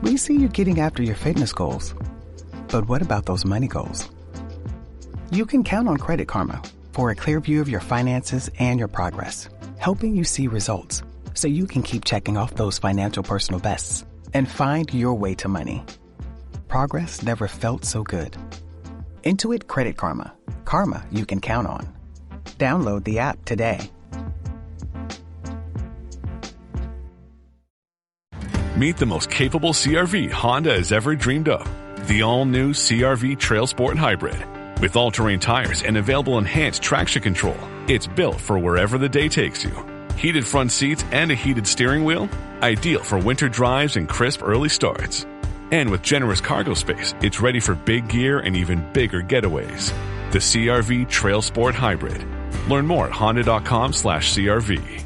We see you getting after your fitness goals. But what about those money goals? You can count on Credit Karma for a clear view of your finances and your progress, helping you see results so you can keep checking off those financial personal bests and find your way to money. Progress never felt so good. Intuit Credit Karma. Karma you can count on. Download the app today. Meet the most capable CR-V Honda has ever dreamed of. The all-new CR-V Trail Sport Hybrid. With all-terrain tires and available enhanced traction control, it's built for wherever the day takes you. Heated front seats and a heated steering wheel, ideal for winter drives and crisp early starts. And with generous cargo space, it's ready for big gear and even bigger getaways. The CR-V Trail Sport Hybrid. Learn more at honda.com/CRV.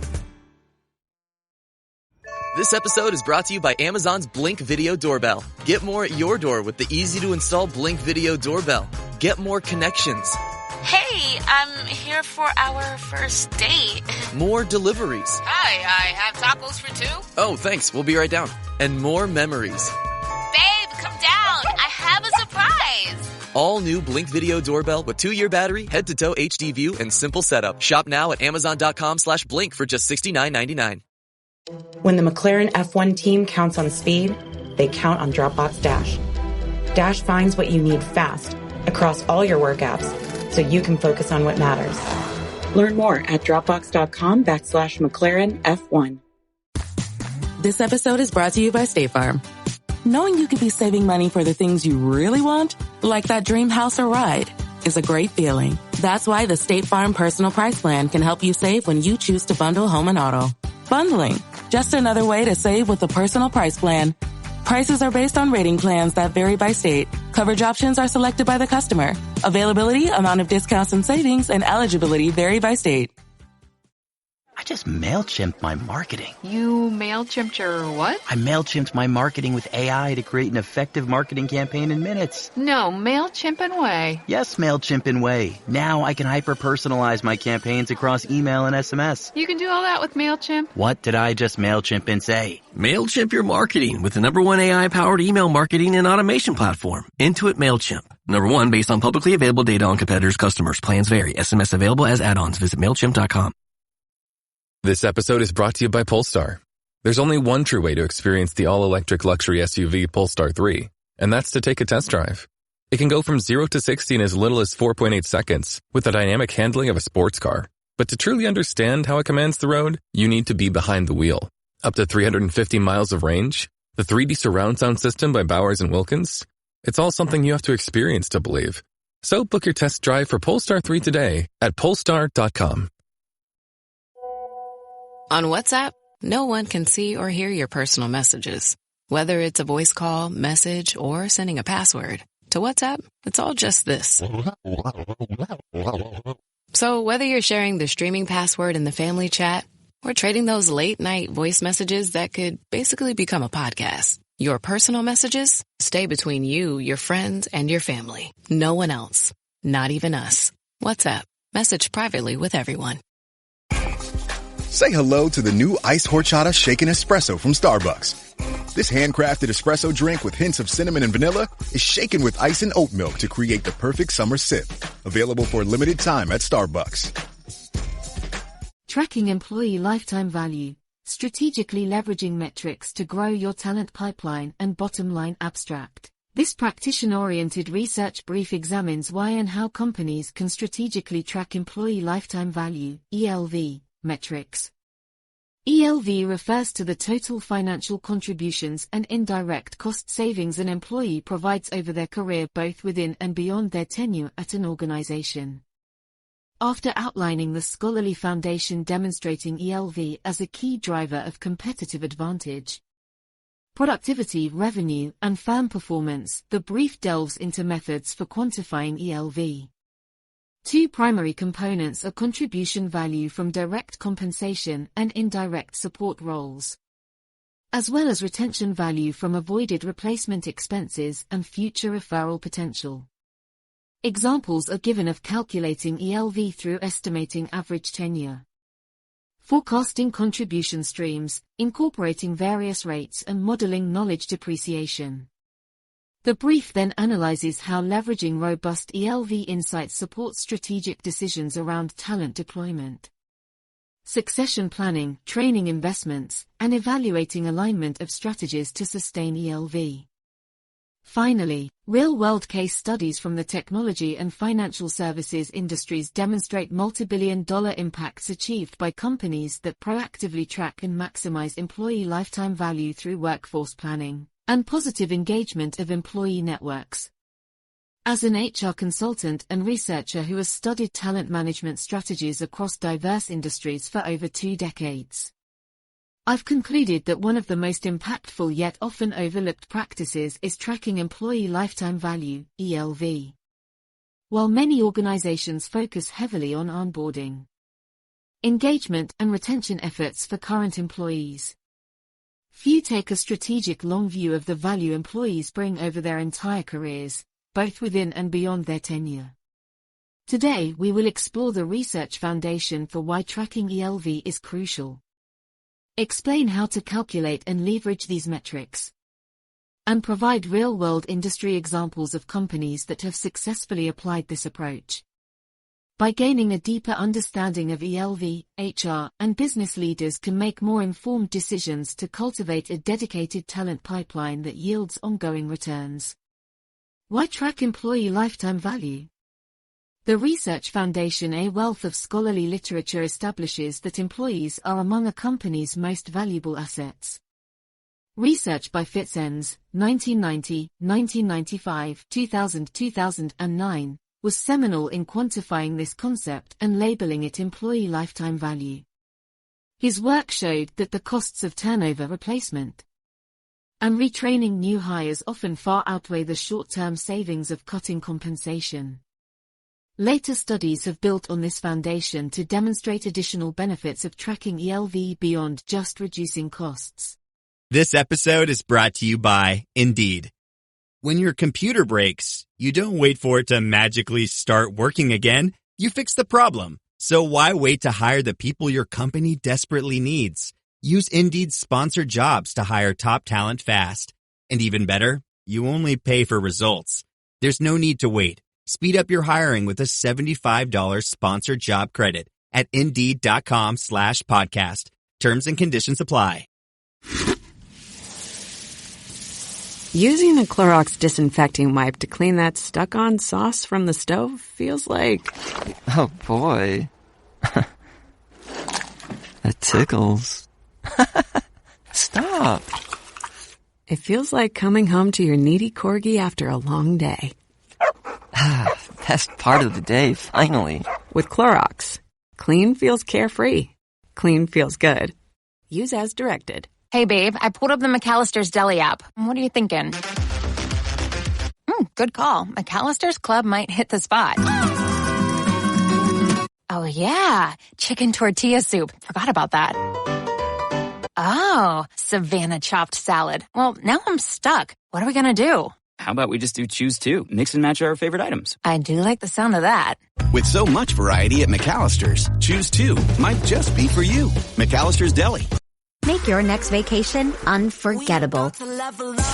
This episode is brought to you by Amazon's Blink Video Doorbell. Get more at your door with the easy-to-install Blink Video Doorbell. Get more connections. Hey, I'm here for our first date. More deliveries. Hi, I have tacos for two. Oh, thanks. We'll be right down. And more memories. Babe, come down. I have a surprise. All new Blink Video Doorbell with 2-year battery, head-to-toe HD view, and simple setup. Shop now at amazon.com/blink for just $69.99. When the McLaren F1 team counts on speed, they count on Dropbox Dash. Dash finds what you need fast across all your work apps so you can focus on what matters. Learn more at dropbox.com/McLaren F1. This episode is brought to you by State Farm. Knowing you could be saving money for the things you really want, like that dream house or ride, is a great feeling. That's why the State Farm Personal Price Plan can help you save when you choose to bundle home and auto. Bundling, just another way to save with the Personal Price Plan. Prices are based on rating plans that vary by state. Coverage options are selected by the customer. Availability, amount of discounts and savings, and eligibility vary by state. I just MailChimped my marketing. You MailChimped your what? I MailChimped my marketing with AI to create an effective marketing campaign in minutes. No, MailChimp and Way. Yes, MailChimp and Way. Now I can hyper-personalize my campaigns across email and SMS. You can do all that with MailChimp? What did I just MailChimp and say? MailChimp your marketing with the #1 AI-powered email marketing and automation platform, Intuit MailChimp. #1 based on publicly available data on competitors' customers. Plans vary. SMS available as add-ons. Visit MailChimp.com. This episode is brought to you by Polestar. There's only one true way to experience the all-electric luxury SUV Polestar 3, and that's to take a test drive. It can go from 0 to 60 in as little as 4.8 seconds with the dynamic handling of a sports car. But to truly understand how it commands the road, you need to be behind the wheel. Up to 350 miles of range, the 3D surround sound system by Bowers & Wilkins. It's all something you have to experience to believe. So book your test drive for Polestar 3 today at polestar.com. On WhatsApp, no one can see or hear your personal messages. Whether it's a voice call, message, or sending a password. To WhatsApp, it's all just this. So whether you're sharing the streaming password in the family chat or trading those late-night voice messages that could basically become a podcast, your personal messages stay between you, your friends, and your family. No one else. Not even us. WhatsApp. Message privately with everyone. Say hello to the new Iced Horchata Shaken Espresso from Starbucks. This handcrafted espresso drink with hints of cinnamon and vanilla is shaken with ice and oat milk to create the perfect summer sip. Available for a limited time at Starbucks. Tracking employee lifetime value. Strategically leveraging metrics to grow your talent pipeline and bottom line abstract. This practitioner-oriented research brief examines why and how companies can strategically track employee lifetime value, ELV, metrics. ELV refers to the total financial contributions and indirect cost savings an employee provides over their career both within and beyond their tenure at an organization. After outlining the scholarly foundation demonstrating ELV as a key driver of competitive advantage, productivity, revenue, and firm performance, the brief delves into methods for quantifying ELV. Two primary components are contribution value from direct compensation and indirect support roles, as well as retention value from avoided replacement expenses and future referral potential. Examples are given of calculating ELV through estimating average tenure. Forecasting contribution streams, incorporating various rates and modeling knowledge depreciation. The brief then analyzes how leveraging robust ELV insights supports strategic decisions around talent deployment, succession planning, training investments, and evaluating alignment of strategies to sustain ELV. Finally, real-world case studies from the technology and financial services industries demonstrate multi-billion-dollar impacts achieved by companies that proactively track and maximize employee lifetime value through workforce planning and positive engagement of employee networks. As an HR consultant and researcher who has studied talent management strategies across diverse industries for over 2 decades, I've concluded that one of the most impactful yet often overlooked practices is tracking employee lifetime value, ELV. While many organizations focus heavily on onboarding, engagement, and retention efforts for current employees, few take a strategic long view of the value employees bring over their entire careers, both within and beyond their tenure. Today we will explore the research foundation for why tracking ELV is crucial, explain how to calculate and leverage these metrics, and provide real-world industry examples of companies that have successfully applied this approach. By gaining a deeper understanding of ELV, HR and business leaders can make more informed decisions to cultivate a dedicated talent pipeline that yields ongoing returns. Why track employee lifetime value? The Research Foundation, a wealth of scholarly literature, establishes that employees are among a company's most valuable assets. Research by Fitzens, 1990, 1995, 2000, 2009, was seminal in quantifying this concept and labeling it employee lifetime value. His work showed that the costs of turnover replacement and retraining new hires often far outweigh the short-term savings of cutting compensation. Later studies have built on this foundation to demonstrate additional benefits of tracking ELV beyond just reducing costs. This episode is brought to you by Indeed. When your computer breaks, you don't wait for it to magically start working again. You fix the problem. So why wait to hire the people your company desperately needs? Use Indeed's sponsored jobs to hire top talent fast. And even better, you only pay for results. There's no need to wait. Speed up your hiring with a $75 sponsored job credit at Indeed.com/podcast. Terms and conditions apply. Using a Clorox disinfecting wipe to clean that stuck-on sauce from the stove feels like... Oh, boy. That tickles. Stop. It feels like coming home to your needy corgi after a long day. Best part of the day, finally. With Clorox, clean feels carefree. Clean feels good. Use as directed. Hey, babe, I pulled up the McAllister's Deli app. What are you thinking? Good call. McAllister's Club might hit the spot. Oh, yeah. Chicken tortilla soup. Forgot about that. Oh, Savannah chopped salad. Well, now I'm stuck. What are we going to do? How about we just do choose two? Mix and match our favorite items. I do like the sound of that. With so much variety at McAllister's, choose two might just be for you. McAllister's Deli. Make your next vacation unforgettable.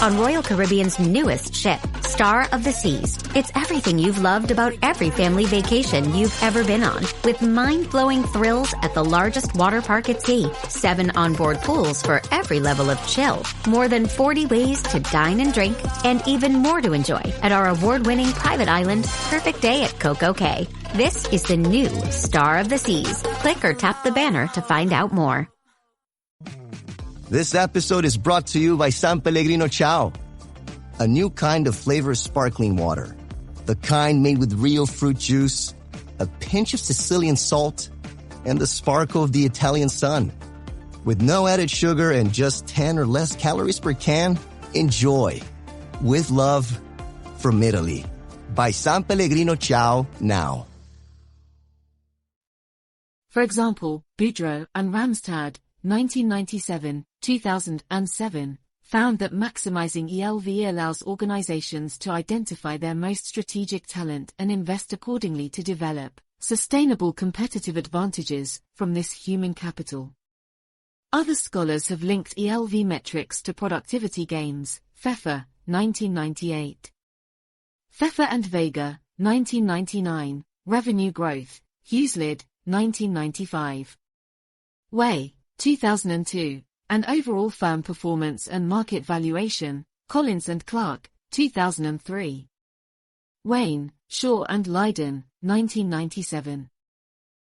On Royal Caribbean's newest ship, Star of the Seas, it's everything you've loved about every family vacation you've ever been on. With mind-blowing thrills at the largest water park at sea, 7 onboard pools for every level of chill, more than 40 ways to dine and drink, and even more to enjoy at our award-winning private island, Perfect Day at Coco Cay. This is the new Star of the Seas. Click or tap the banner to find out more. This episode is brought to you by San Pellegrino Ciao, a new kind of flavored sparkling water. The kind made with real fruit juice, a pinch of Sicilian salt, and the sparkle of the Italian sun. With no added sugar and just 10 or less calories per can, enjoy. With love, from Italy. By San Pellegrino Ciao now. For example, Boudreaux and Ramstad, 1997, 2007, found that maximizing ELV allows organizations to identify their most strategic talent and invest accordingly to develop, sustainable competitive advantages from this human capital. Other scholars have linked ELV metrics to productivity gains. Pfeffer, 1998. Pfeffer and Vega, 1999, Revenue Growth, Huslid, 1995. Way, 2002, and Overall Firm Performance and Market Valuation, Collins and Clark, 2003. Wayne, Shaw and Lydon, 1997.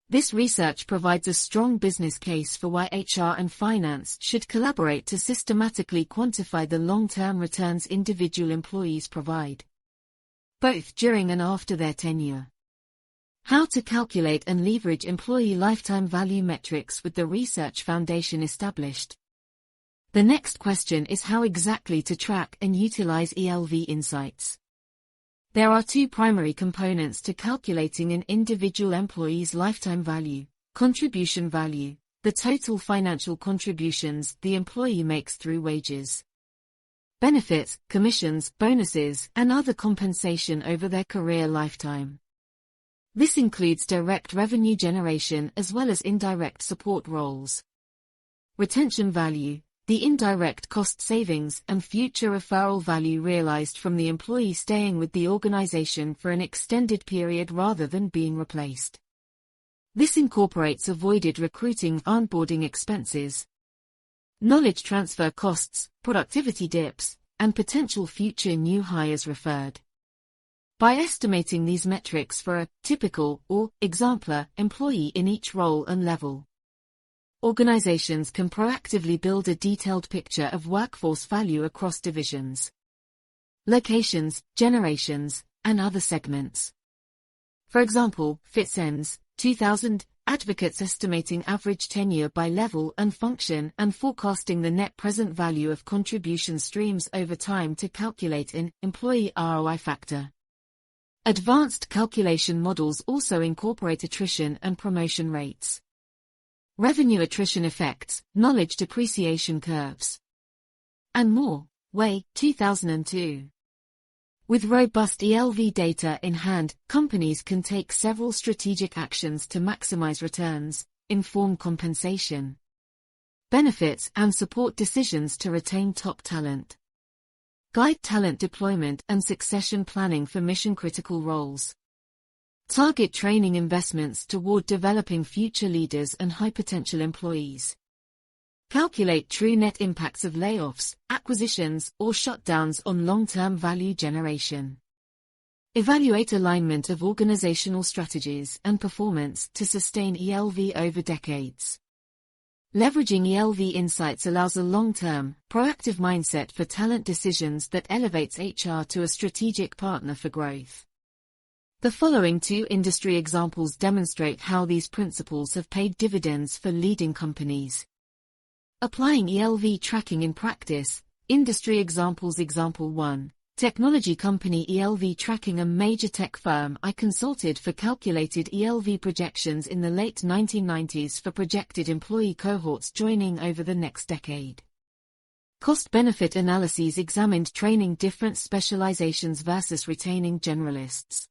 This research provides a strong business case for why HR and finance should collaborate to systematically quantify the long-term returns individual employees provide, both during and after their tenure. How to calculate and leverage employee lifetime value metrics with the research foundation established. The next question is how exactly to track and utilize ELV insights. There are two primary components to calculating an individual employee's lifetime value: contribution value, the total financial contributions the employee makes through wages, benefits, commissions, bonuses, and other compensation over their career lifetime. This includes direct revenue generation as well as indirect support roles. Retention value, the indirect cost savings and future referral value realized from the employee staying with the organization for an extended period rather than being replaced. This incorporates avoided recruiting onboarding expenses, knowledge transfer costs, productivity dips, and potential future new hires referred. By estimating these metrics for a typical or exemplar employee in each role and level, organizations can proactively build a detailed picture of workforce value across divisions, locations, generations, and other segments. For example, Fitzens, 2000, advocates estimating average tenure by level and function and forecasting the net present value of contribution streams over time to calculate an employee ROI factor. Advanced calculation models also incorporate attrition and promotion rates, revenue attrition effects, knowledge depreciation curves, and more. Way, 2002. With robust ELV data in hand, companies can take several strategic actions to maximize returns, inform compensation, benefits, and support decisions to retain top talent. Guide talent deployment and succession planning for mission-critical roles. Target training investments toward developing future leaders and high-potential employees. Calculate true net impacts of layoffs, acquisitions, or shutdowns on long-term value generation. Evaluate alignment of organizational strategies and performance to sustain ELV over decades. Leveraging ELV insights allows a long-term, proactive mindset for talent decisions that elevates HR to a strategic partner for growth. The following two industry examples demonstrate how these principles have paid dividends for leading companies. Applying ELV tracking in practice. Industry examples. Example 1. Technology company ELV tracking. A major tech firm I consulted for calculated ELV projections in the late 1990s for projected employee cohorts joining over the next decade. Cost-benefit analyses examined training different specializations versus retaining generalists.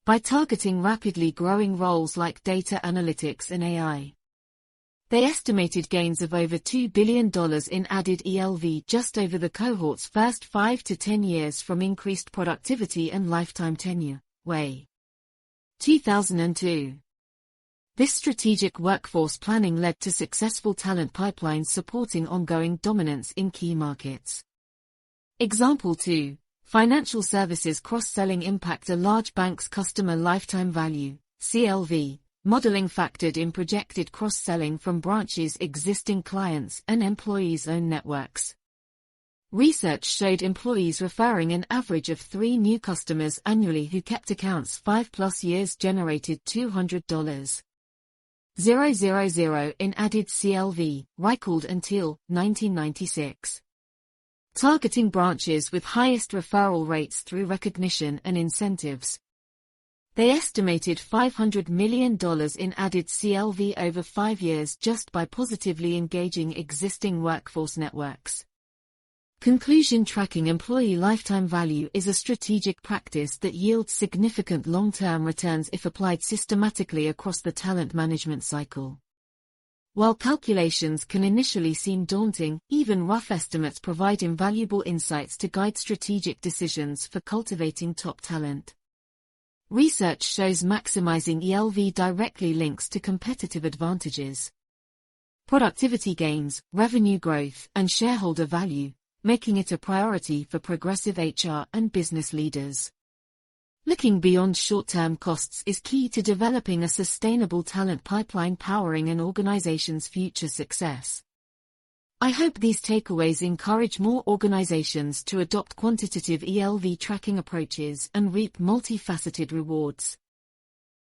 By targeting rapidly growing roles like data analytics and AI, they estimated gains of over $2 billion in added ELV just over the cohort's first 5 to 10 years from increased productivity and lifetime tenure. Way, 2002. This strategic workforce planning led to successful talent pipelines supporting ongoing dominance in key markets. Example 2. Financial services cross-selling impact. A large bank's customer lifetime value, CLV, modeling factored in projected cross-selling from branches' existing clients and employees' own networks. Research showed employees referring an average of 3 new customers annually who kept accounts 5+ years generated $200,000 in added CLV, Reichhold and Thiel, 1996. Targeting branches with highest referral rates through recognition and incentives. They estimated $500 million in added CLV over 5 years just by positively engaging existing workforce networks. Conclusion: tracking employee lifetime value is a strategic practice that yields significant long-term returns if applied systematically across the talent management cycle. While calculations can initially seem daunting, even rough estimates provide invaluable insights to guide strategic decisions for cultivating top talent. Research shows maximizing ELV directly links to competitive advantages, productivity gains, revenue growth, and shareholder value, making it a priority for progressive HR and business leaders. Looking beyond short-term costs is key to developing a sustainable talent pipeline powering an organization's future success. I hope these takeaways encourage more organizations to adopt quantitative ELV tracking approaches and reap multifaceted rewards.